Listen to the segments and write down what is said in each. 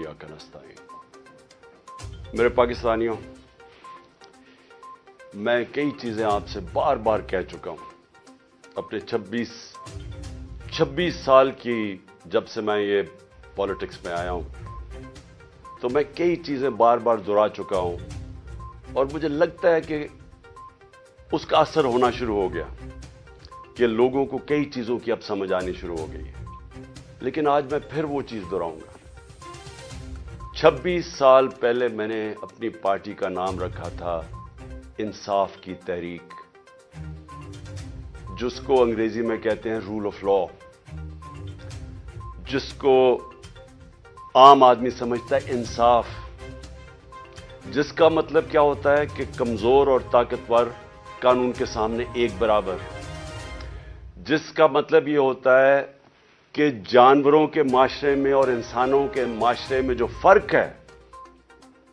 इय्याका नस्तईन। मेरे पाकिस्तानियों, मैं कई चीजें आपसे बार बार कह चुका हूं अपने 26 साल की, जब से मैं ये पॉलिटिक्स में आया हूं, तो मैं कई चीजें बार बार दोहरा चुका हूं और मुझे लगता है कि उसका असर होना शुरू हो गया कि लोगों को कई चीजों की अब समझ आनी शुरू हो गई है। लेकिन आज मैं फिर वो चीज दोहराऊंगा। 26 साल पहले मैंने अपनी पार्टी का नाम रखा था इंसाफ की तहरीक, जिसको अंग्रेजी में कहते हैं रूल ऑफ लॉ, जिसको आम आदमी समझता है इंसाफ, जिसका मतलब क्या होता है कि कमजोर और ताकतवर कानून के सामने एक बराबर, जिसका मतलब यह होता है कि जानवरों के माशरे में और इंसानों के माशरे में जो फर्क है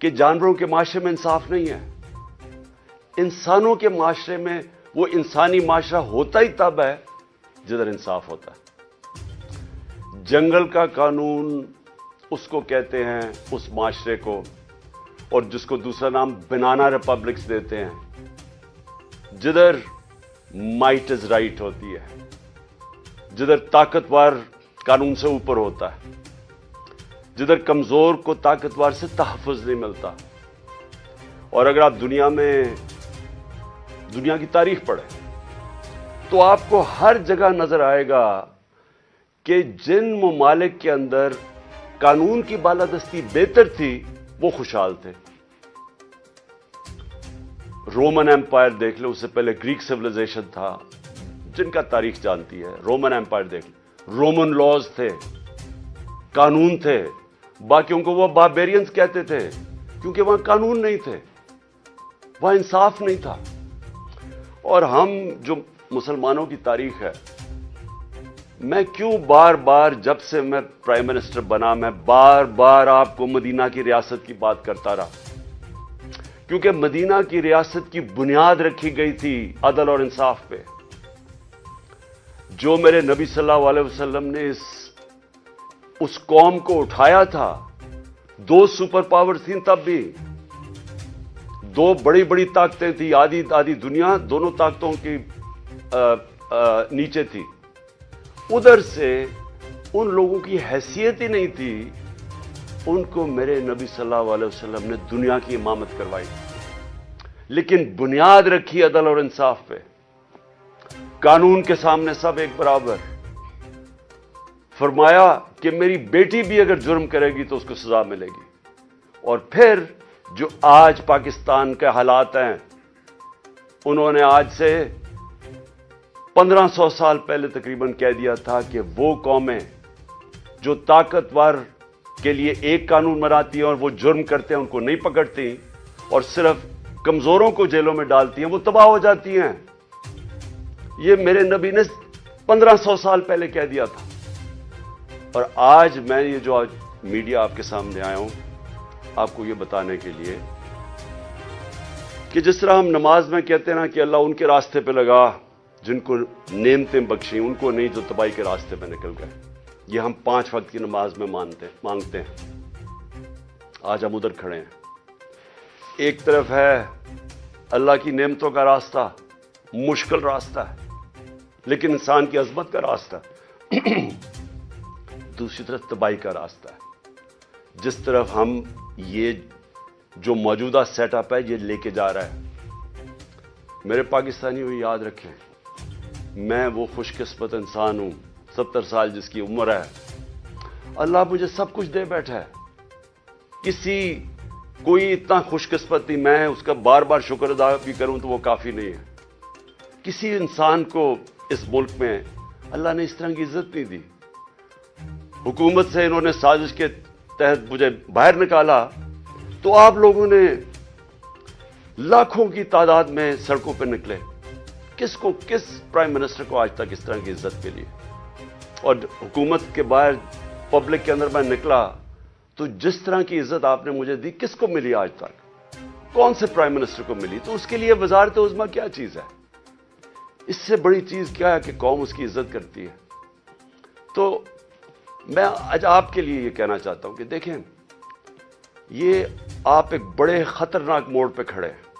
कि जानवरों के माशरे में इंसाफ नहीं है, इंसानों के माशरे में वो इंसानी माशरा होता ही तब है जिधर इंसाफ होता है। जंगल का कानून उसको कहते हैं उस माशरे को, और जिसको दूसरा नाम बनाना रिपब्लिक्स देते हैं, जिधर माइट इज राइट होती है, जिधर ताकतवर कानून से ऊपर होता है, जिधर कमजोर को ताकतवर से तहफ़्फ़ुज़ नहीं मिलता। और अगर आप दुनिया की तारीख पढ़ें तो आपको हर जगह नजर आएगा कि जिन ममालिक के अंदर कानून की बालादस्ती बेहतर थी वो खुशहाल थे। रोमन एम्पायर देख लो, उससे पहले ग्रीक सिविलाइजेशन था, जिनका तारीख जानती है। रोमन एम्पायर देख लो, रोमन लॉज थे, कानून थे। बाकियों को वो बारबेरियंस कहते थे क्योंकि वहां कानून नहीं थे, वहां इंसाफ नहीं था। और हम जो मुसलमानों की तारीख है, मैं क्यों बार बार जब से मैं प्राइम मिनिस्टर बना, मैं बार बार आपको मदीना की रियासत की बात करता रहा, क्योंकि मदीना की रियासत की बुनियाद रखी गई थी अदल और इंसाफ पे। जो मेरे नबी सल्लल्लाहु अलैहि वसल्लम ने उस कौम को उठाया था, 2 सुपर पावर थी तब भी, 2 बड़ी बड़ी ताकतें थी, आधी दुनिया दोनों ताकतों की नीचे थी। उधर से उन लोगों की हैसियत ही नहीं थी, उनको मेरे नबी सल्लल्लाहु अलैहि वसल्लम ने दुनिया की इमामत करवाई, लेकिन बुनियाद रखी अदल और इंसाफ पे। कानून के सामने सब एक बराबर। फरमाया कि मेरी बेटी भी अगर जुर्म करेगी तो उसको सजा मिलेगी। और फिर जो आज पाकिस्तान के हालात हैं, उन्होंने आज से 1500 साल पहले तकरीबन कह दिया था कि वो कौमें जो ताकतवर के लिए एक कानून बनाती हैं और वो जुर्म करते हैं उनको नहीं पकड़ती और सिर्फ कमजोरों को जेलों में डालती हैं, वो तबाह हो जाती हैं। ये मेरे नबी ने 1500 साल पहले कह दिया था। और आज मैं ये जो आज मीडिया आपके सामने आया हूं आपको ये बताने के लिए कि जिस तरह हम नमाज में कहते हैं ना कि अल्लाह उनके रास्ते पे लगा जिनको नेमतें बख्शी, उनको नहीं जो तबाही के रास्ते पे निकल गए। ये हम 5 वक्त की नमाज में मांगते हैं। आज हम उधर खड़े हैं। एक तरफ है अल्लाह की नेमतों का रास्ता, मुश्किल रास्ता है लेकिन इंसान की अजमत का रास्ता। दूसरी तरफ तबाही का रास्ता है। जिस तरफ हम ये जो मौजूदा सेटअप है ये लेके जा रहा है, मेरे पाकिस्तानियों याद रखें, मैं वो खुशकिस्मत इंसान हूं, 70 साल जिसकी उम्र है। अल्लाह मुझे सब कुछ दे बैठा है। कोई इतना खुशकिस्मत नहीं, मैं उसका बार बार शुक्र अदा भी करूं तो वो काफी नहीं है। किसी इंसान को इस मुल्क में अल्लाह ने इस तरह की इज्जत नहीं दी। हुकूमत से इन्होंने साजिश के तहत मुझे बाहर निकाला तो आप लोगों ने लाखों की तादाद में सड़कों पर निकले। किस प्राइम मिनिस्टर को आज तक इस तरह की इज्जत मिली? और हुकूमत के बाहर पब्लिक के अंदर मैं निकला तो जिस तरह की इज्जत आपने मुझे दी किसको मिली आज तक? कौन से प्राइम मिनिस्टर को मिली? तो उसके लिए वजारत उज़्मा क्या चीज है? इससे बड़ी चीज क्या है कि कौम उसकी इज्जत करती है। तो मैं आज आपके लिए यह कहना चाहता हूं कि देखें, یہ آپ ایک بڑے خطرناک موڑ پہ کھڑے ہیں.